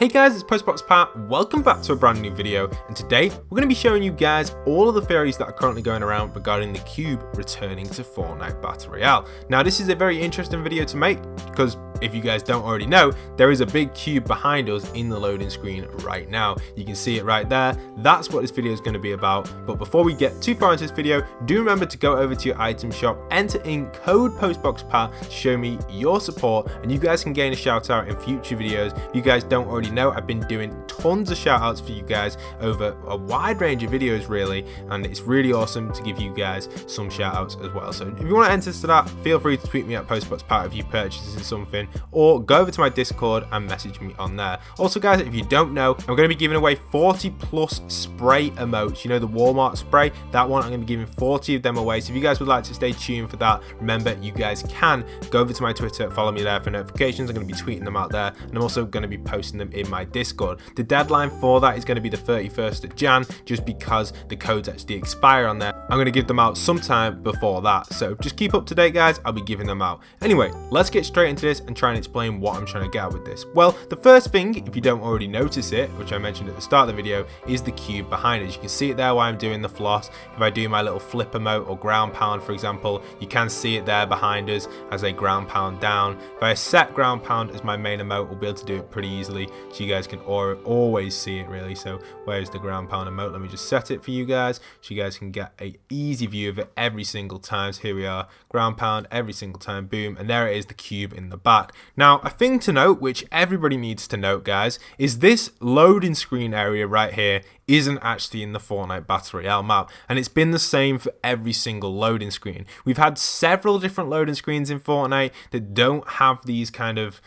Hey guys, it's postboxpat. Welcome back to a brand new video, and today we're going to be showing you guys all of the theories that are currently going around regarding the cube returning to Fortnite Battle Royale. Now this is a very interesting video to make because if you guys don't already know, there is a big cube behind us in the loading screen right now. You can see it right there. That's what this video is going to be about. But before we get too far into this video, do remember to go over to your item shop, enter in code postboxpat to show me your support, and you guys can gain a shout out in future videos. If you guys don't already know, I've been doing tons of shout outs for you guys over a wide range of videos really, and it's really awesome to give you guys some shout outs as well. So if you want to enter to that, feel free to tweet me at postboxpat if you purchasing something, or go over to my Discord and message me on there. Also guys, if you don't know, I'm going to be giving away 40 plus spray emotes. You know, the Walmart spray, that one, I'm going to be giving 40 of them away. So if you guys would like to stay tuned for that, remember you guys can go over to my Twitter, follow me there for notifications. I'm going to be tweeting them out there, and I'm also going to be posting them in my Discord. The deadline for that is going to be the 31st of Jan, just because the codes actually expire on there. I'm going to give them out sometime before that, so just keep up to date guys, I'll be giving them out. Anyway, let's get straight into this and try and explain what I'm trying to get at with this. Well, the first thing, if you don't already notice it, which I mentioned at the start of the video, is the cube behind it. You can see it there while I'm doing the floss. If I do my little flip emote or ground pound, for example, you can see it there behind us as a ground pound down. If I set ground pound as my main emote, we'll be able to do it pretty easily, so you guys can always see it really. So where's the ground pound emote? Let me just set it for you guys so you guys can get a easy view of it every single time. So here we are, ground pound every single time, boom, and there it is, the cube in the back. Now a thing to note, which everybody needs to note guys, is this loading screen area right here isn't actually in the Fortnite Battle Royale map, and it's been the same for every single loading screen. We've had several different loading screens in Fortnite that don't have these kind of,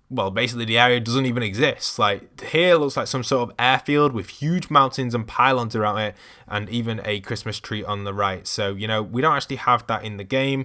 well, basically the area doesn't even exist. Like here looks like some sort of airfield with huge mountains and pylons around it, and even a Christmas tree on the right. So, you know, we don't actually have that in the game.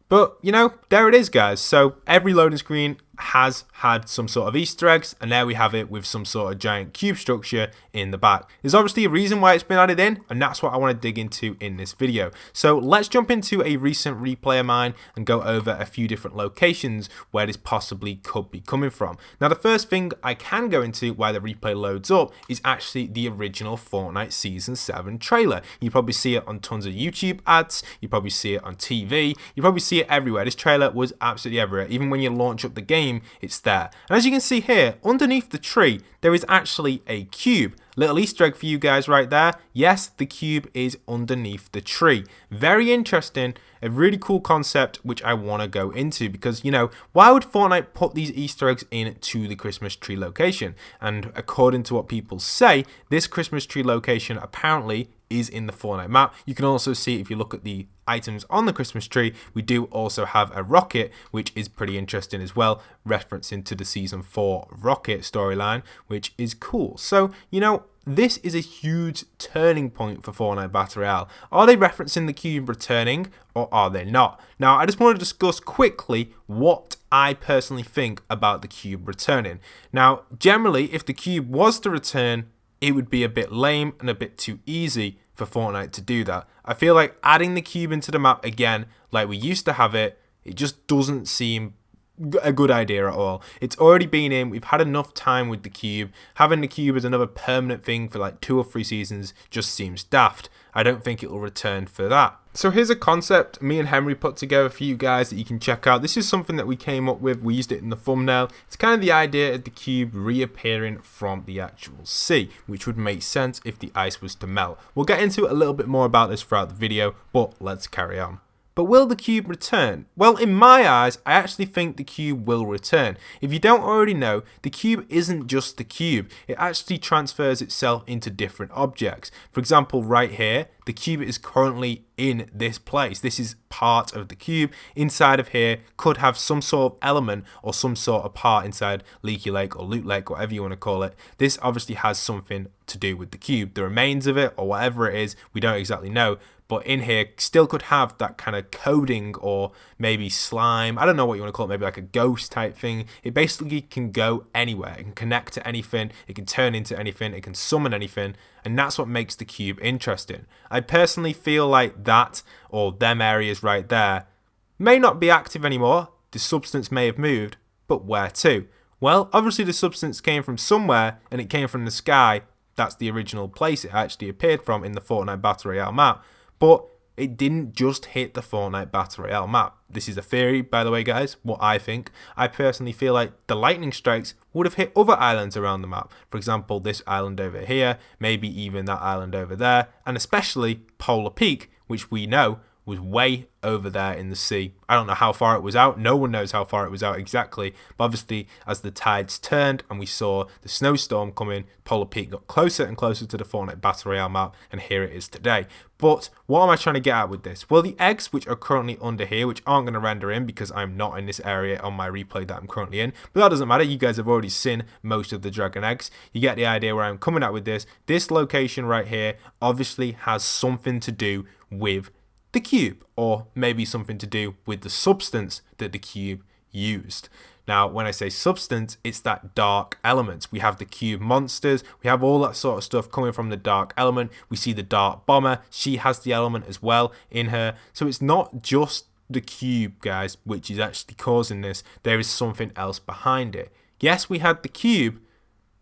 But, you know, there it is, guys. So every loading screen has had some sort of Easter eggs, and there we have it with some sort of giant cube structure in the back. There's obviously a reason why it's been added in, and that's what I want to dig into in this video. So let's jump into a recent replay of mine and go over a few different locations where this possibly could be coming from. Now the first thing I can go into where the replay loads up is actually the original Fortnite Season 7 trailer. You probably see it on tons of YouTube ads, you probably see it on TV, you probably see it everywhere. This trailer was absolutely everywhere. Even when you launch up the game, it's there. And as you can see here, underneath the tree, there is actually a cube. Little Easter egg for you guys right there. Yes, the cube is underneath the tree. Very interesting, a really cool concept which I want to go into, because, you know, why would Fortnite put these Easter eggs into the Christmas tree location? And according to what people say, this Christmas tree location apparently is in the Fortnite map. You can also see, if you look at the items on the Christmas tree, we do also have a rocket, which is pretty interesting as well, referencing to the Season 4 rocket storyline, which is cool. So, you know, this is a huge turning point for Fortnite Battle Royale. Are they referencing the cube returning, or are they not? Now, I just want to discuss quickly what I personally think about the cube returning. Now, generally, if the cube was to return, it would be a bit lame and a bit too easy for Fortnite to do that. I feel like adding the cube into the map again, like we used to have it, it just doesn't seem a good idea at all. It's already been in, we've had enough time with the cube. Having the cube as another permanent thing for like 2 or 3 seasons just seems daft. I don't think it will return for that. So here's a concept me and Henry put together for you guys that you can check out. This is something that we came up with, we used it in the thumbnail. It's kind of the idea of the cube reappearing from the actual sea, which would make sense if the ice was to melt. We'll get into a little bit more about this throughout the video, but let's carry on. But will the cube return? Well, in my eyes, I actually think the cube will return. If you don't already know, the cube isn't just the cube. It actually transfers itself into different objects. For example, right here, the cube is currently in this place. This is part of the cube. Inside of here could have some sort of element or some sort of part inside Leaky Lake or Loot Lake, whatever you want to call it. This obviously has something to do with the cube. The remains of it or whatever it is, we don't exactly know. But in here still could have that kind of coding or maybe slime. I don't know what you want to call it, maybe like a ghost type thing. It basically can go anywhere. It can connect to anything. It can turn into anything. It can summon anything. And that's what makes the cube interesting. I personally feel like that, or them areas right there, may not be active anymore. The substance may have moved, but where to? Well, obviously the substance came from somewhere, and it came from the sky. That's the original place it actually appeared from in the Fortnite Battle Royale map. But it didn't just hit the Fortnite Battle Royale map. This is a theory, by the way, guys, what I think. I personally feel like the lightning strikes would have hit other islands around the map. For example, this island over here, maybe even that island over there, and especially Polar Peak, which we know was way over there in the sea. I don't know how far it was out. No one knows how far it was out exactly. But obviously, as the tides turned and we saw the snowstorm coming, Polar Peak got closer and closer to the Fortnite Battle Royale map, and here it is today. But what am I trying to get at with this? Well, the eggs, which are currently under here, which aren't going to render in because I'm not in this area on my replay that I'm currently in. But that doesn't matter. You guys have already seen most of the dragon eggs. You get the idea where I'm coming at with this. This location right here obviously has something to do with the cube, or maybe something to do with the substance that the cube used. Now, when I say substance, it's that dark element. We have the cube monsters, we have all that sort of stuff coming from the dark element. We see the dark bomber, she has the element as well in her. So it's not just the cube, guys, which is actually causing this. There is something else behind it. Yes, we had the cube,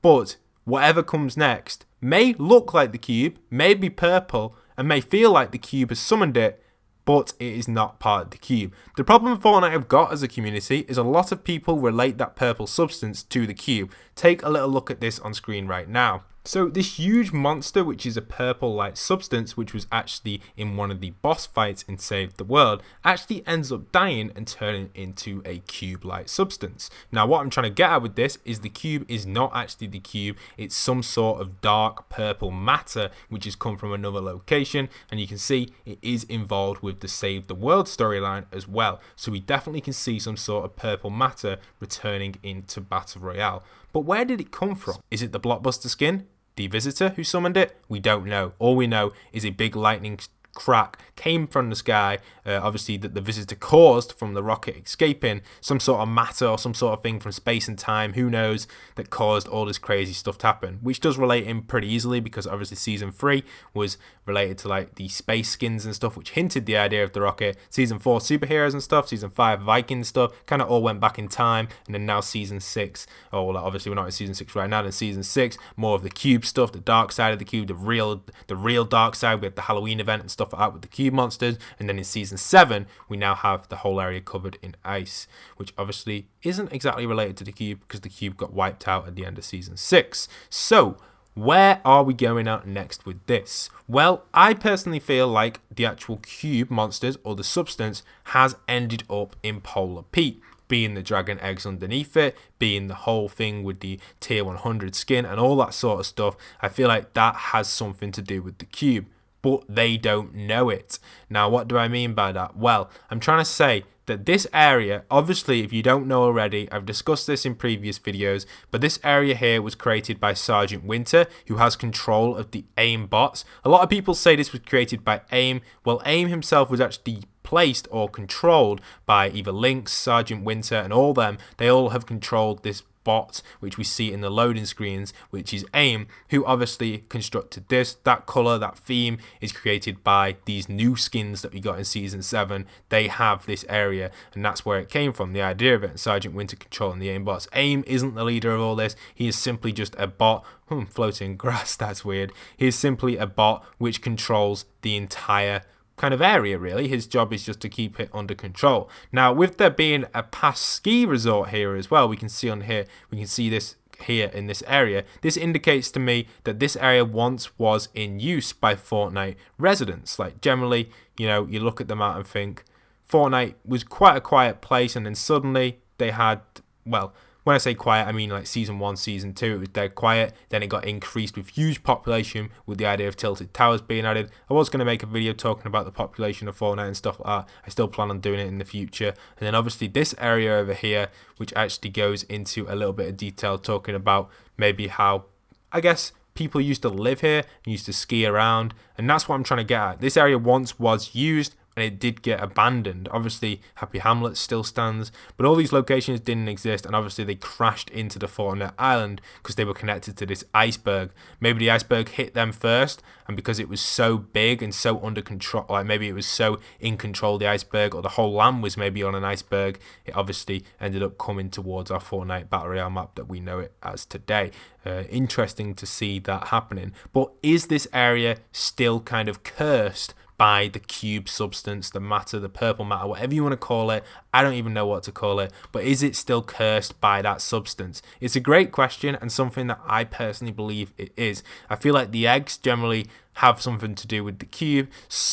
but whatever comes next may look like the cube, may be purple, and may feel like the cube has summoned it, but it is not part of the cube. The problem Fortnite have got as a community is a lot of people relate that purple substance to the cube. Take a little look at this on screen right now. So this huge monster, which is a purple light substance, which was actually in one of the boss fights in Save the World, actually ends up dying and turning into a cube light substance. Now what I'm trying to get at with this is the cube is not actually the cube, it's some sort of dark purple matter which has come from another location, and you can see it is involved with the Save the World storyline as well. So we definitely can see some sort of purple matter returning into Battle Royale. But where did it come from? Is it the Blockbuster skin? The visitor who summoned it? We don't know. All we know is a big lightning crack came from the sky, obviously that the visitor caused from the rocket escaping, some sort of matter or some sort of thing from space and time, who knows, that caused all this crazy stuff to happen, which does relate in pretty easily because obviously season 3 was related to like the space skins and stuff, which hinted the idea of the rocket. Season 4 superheroes and stuff, season 5 Viking stuff, kind of all went back in time, and then now season 6, oh well, obviously we're not in season 6 right now, then season 6, more of the cube stuff, the dark side of the cube, the real dark side. We had the Halloween event and stuff out with the cube monsters, and then in season 7 we now have the whole area covered in ice, which obviously isn't exactly related to the cube because the cube got wiped out at the end of season 6. So where are we going out next with this? Well, I personally feel like the actual cube monsters or the substance has ended up in Polar Peak, being the dragon eggs underneath it, being the whole thing with the tier 100 skin and all that sort of stuff. I feel like that has something to do with the cube, but they don't know it. Now, what do I mean by that? Well, I'm trying to say that this area, obviously, if you don't know already, I've discussed this in previous videos, but this area here was created by Sergeant Winter, who has control of the AIM bots. A lot of people say this was created by AIM. Well, AIM himself was actually placed or controlled by either Lynx, Sergeant Winter, and all them. They all have controlled this bot, which we see in the loading screens, which is AIM, who obviously constructed this. That color, that theme is created by these new skins that we got in season 7. They have this area, and that's where it came from, the idea of it. Sergeant Winter controlling the AIM bots. AIM isn't the leader of all this. He is simply just a bot. Floating grass, that's weird. He is simply a bot which controls the entire kind of area, really. His job is just to keep it under control. Now, with there being a past ski resort here as well, we can see on here, we can see this here in this area. This indicates to me that this area once was in use by Fortnite residents. Like generally, you know, you look at the map and think Fortnite was quite a quiet place, and then suddenly they had, well, when I say quiet, I mean like season 1, season 2, it was dead quiet. Then it got increased with huge population with the idea of tilted towers being added. I was going to make a video talking about the population of Fortnite and stuff like that. I still plan on doing it in the future. And then obviously this area over here, which actually goes into a little bit of detail talking about maybe how, I guess, people used to live here and used to ski around. And that's what I'm trying to get at. This area once was used and it did get abandoned. Obviously, Happy Hamlet still stands, but all these locations didn't exist, and obviously they crashed into the Fortnite island because they were connected to this iceberg. Maybe the iceberg hit them first, and because it was so big and so under control, like maybe it was so in control of the iceberg, or the whole land was maybe on an iceberg, it obviously ended up coming towards our Fortnite Battle Royale map that we know it as today. Interesting to see that happening. But is this area still kind of cursed by the cube substance, the matter, the purple matter, whatever you want to call it? I don't even know what to call it, but is it still cursed by that substance? It's a great question, and something that I personally believe it is. I feel like the eggs generally have something to do with the cube.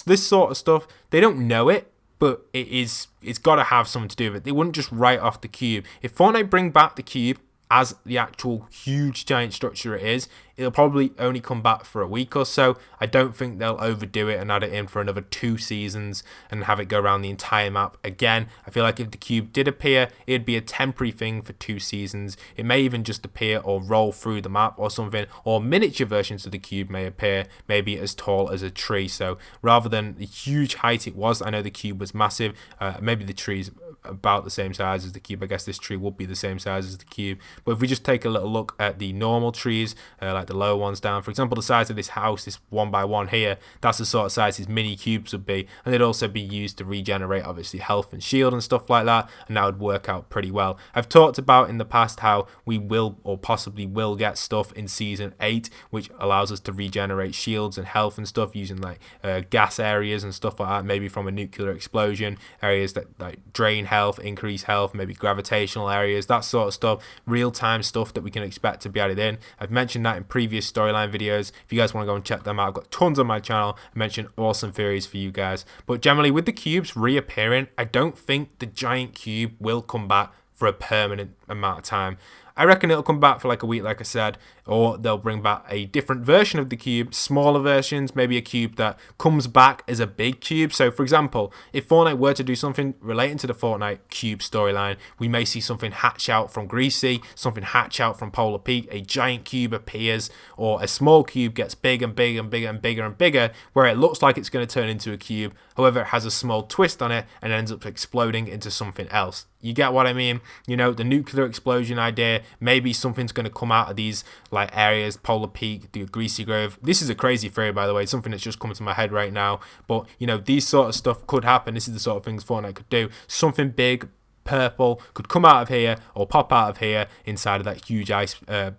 This sort of stuff, they don't know it, but it's got to have something to do with it. They wouldn't just write off the cube. If Fortnite bring back the cube as the actual huge giant structure it is, it'll probably only come back for a week or so. I don't think they'll overdo it and add it in for another 2 seasons and have it go around the entire map again. I feel like if the cube did appear, it'd be a temporary thing for 2 seasons. It may even just appear or roll through the map or something, or miniature versions of the cube may appear, maybe as tall as a tree. So rather than the huge height it was, I know the cube was massive, maybe the tree's about the same size as the cube. I guess this tree would be the same size as the cube. But if we just take a little look at the normal trees, like the lower ones down, for example, the size of this house, this 1x1 here, that's the sort of size these mini cubes would be, and they'd also be used to regenerate obviously health and shield and stuff like that, and that would work out pretty well. I've talked about in the past how we will or possibly will get stuff in season 8 which allows us to regenerate shields and health and stuff using like gas areas and stuff like that, maybe from a nuclear explosion, areas that like drain health, increase health, maybe gravitational areas, that sort of stuff, real-time stuff that we can expect to be added in. I've mentioned that in previous storyline videos. If you guys want to go and check them out, I've got tons on my channel. I mentioned awesome theories for you guys. But generally, with the cubes reappearing, I don't think the giant cube will come back for a permanent amount of time. I reckon it'll come back for like a week, like I said, or they'll bring back a different version of the cube, smaller versions, maybe a cube that comes back as a big cube. So for example, if Fortnite were to do something relating to the Fortnite cube storyline, we may see something hatch out from Greasy, something hatch out from Polar Peak, a giant cube appears, or a small cube gets big and big and bigger and bigger and bigger, where it looks like it's going to turn into a cube, however it has a small twist on it and ends up exploding into something else. You get what I mean? You know, the nuclear explosion idea, maybe something's going to come out of these like areas, Polar Peak, the Greasy Grove. This is a crazy theory, by the way, something that's just coming to my head right now. But, you know, these sort of stuff could happen. This is the sort of things Fortnite could do. Something big, purple, could come out of here or pop out of here inside of that huge iceberg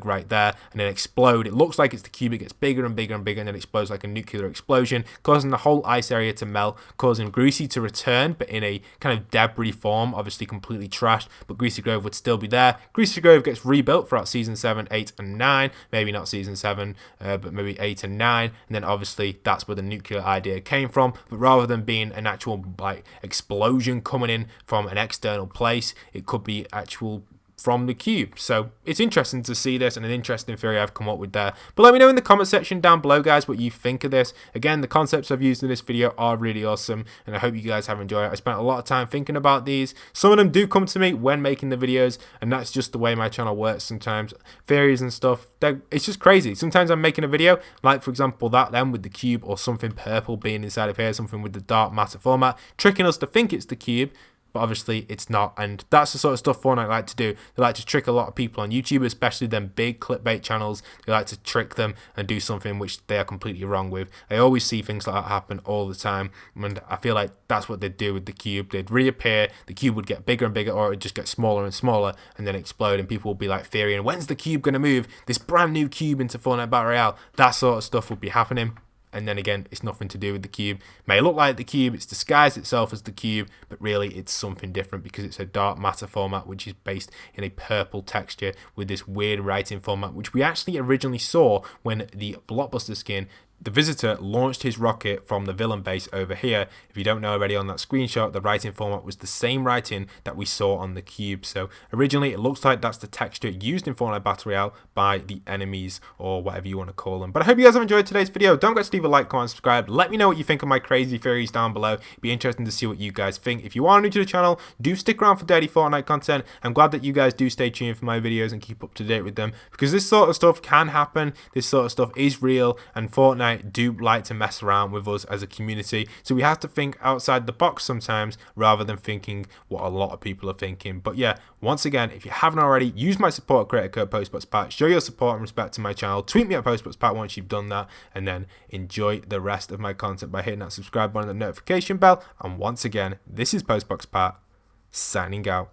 right there and then explode. It looks like it's the cube. It gets bigger and bigger and bigger and then explodes like a nuclear explosion, causing the whole ice area to melt, causing Greasy to return, but in a kind of debris form, obviously completely trashed, but Greasy Grove would still be there. Greasy Grove gets rebuilt throughout season 7, 8 and 9, maybe not season 7, but maybe 8 and 9, and then obviously that's where the nuclear idea came from. But rather than being an actual like explosion coming in from an external place, it could be actual from the cube. So it's interesting to see this, and an interesting theory I've come up with there. But let me know in the comment section down below, guys, what you think of this. Again, the concepts I've used in this video are really awesome, and I hope you guys have enjoyed it. I spent a lot of time thinking about these. Some of them do come to me when making the videos, and that's just the way my channel works sometimes. Theories and stuff, it's just crazy. Sometimes I'm making a video, like for example that then with the cube or something purple being inside of here, something with the dark matter format, tricking us to think it's the cube, but obviously it's not. And that's the sort of stuff Fortnite like to do. They like to trick a lot of people on YouTube, especially them big clickbait channels. They like to trick them and do something which they are completely wrong with. I always see things like that happen all the time, and I feel like that's what they'd do with the cube. They'd reappear, the cube would get bigger and bigger, or it would just get smaller and smaller and then explode, and people will be like theorying, when's the cube going to move this brand new cube into Fortnite Battle Royale? That sort of stuff would be happening. And then again, it's nothing to do with the cube. It may look like the cube, it's disguised itself as the cube, but really it's something different because it's a dark matter format which is based in a purple texture with this weird writing format, which we actually originally saw when the Blockbuster skin, the visitor, launched his rocket from the villain base over here. If you don't know already, on that screenshot, the writing format was the same writing that we saw on the cube. So originally it looks like that's the texture used in Fortnite Battle Royale by the enemies, or whatever you want to call them. But I hope you guys have enjoyed today's video. Don't forget to leave a like, comment, subscribe. Let me know what you think of my crazy theories down below. It'd be interesting to see what you guys think. If you are new to the channel, do stick around for daily Fortnite content. I'm glad that you guys do stay tuned for my videos and keep up to date with them, because this sort of stuff can happen. This sort of stuff is real, and Fortnite Fortnite do like to mess around with us as a community, so we have to think outside the box sometimes rather than thinking what a lot of people are thinking. But yeah, once again, if you haven't already, use my support creator code postboxpat, show your support and respect to my channel, tweet me at postboxpat once you've done that, and then enjoy the rest of my content by hitting that subscribe button and the notification bell. And once again, this is postboxpat signing out.